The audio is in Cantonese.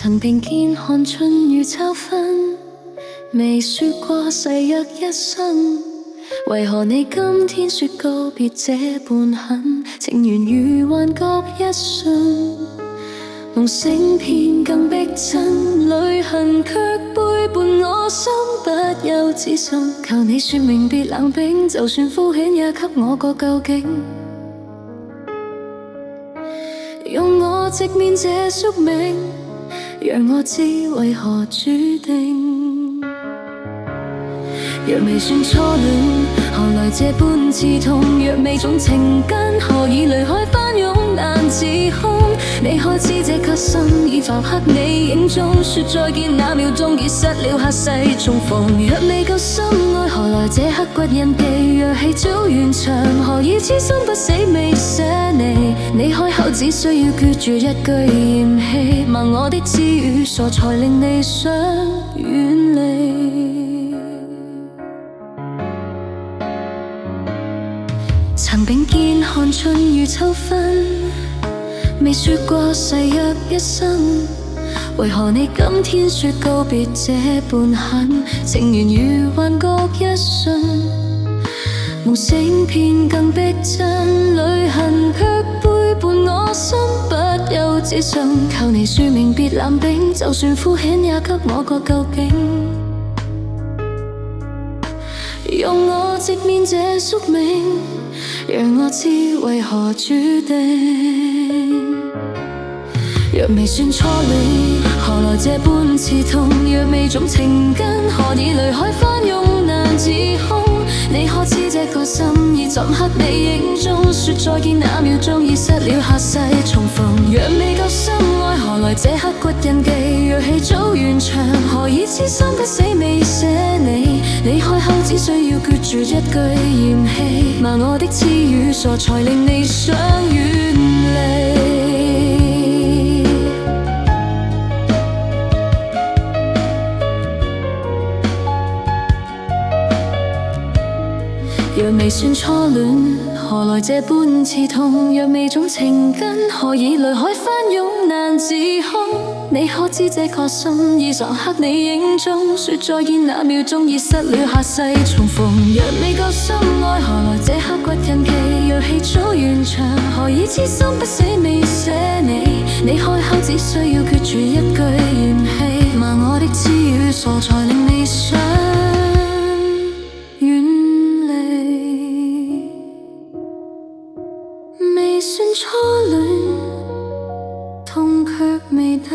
曾並肩看春與秋分，未說過誓約一生。為何你今天說告別這般狠？情緣如幻覺一瞬，夢醒片更逼真，淚痕卻背叛我心，不由自信。求你說明別冷冰，就算敷衍也給我個究竟。用我直面這宿命，讓我知為何注定。若未算初戀，何來這般刺痛？若未種情根，何以淚海翻湧難自控？你可知這顆心已浮刻你影蹤，說再見那秒鐘已失了下世重逢。若未夠深愛，何來這刻骨印記？若氣早完場，何以痴心不死未捨離？你開口只需要決絕一句嫌棄，盲我的痴與傻才令你想遠離。曾並肩看春與秋分，未說過誓約一生。為何你今天說告別這般狠？情緣如幻覺一瞬，夢醒片更逼真，淚痕卻背叛我心，不由自信。求你說明別冷冰，就算敷衍也給我個究竟。用我直面這宿命，讓我知為何注定。若未算初戀，何來這般刺痛？若未種情根，何以淚海翻湧難自控？你可知這個心已鑿刻你影蹤，說再見那秒鐘已失了下世重逢。若未夠深愛，何來這刻骨印記？若氣早完場，何以痴心不死未捨你？你開口只需要決絕一句嫌棄，罵我的痴與傻才令你想遠離。若未算初戀，何來這般刺痛？若未種情根，何以淚海翻湧難自控？你可知這顆心已鑿刻你影蹤，說再見那秒鐘已失了下世重逢。若未夠深愛，何來這刻骨印記？若氣早完場，何以痴心不死未捨你？你開口只需要決絕一句嫌棄，罵我的痴與傻才令你想未算初戀，痛卻未得。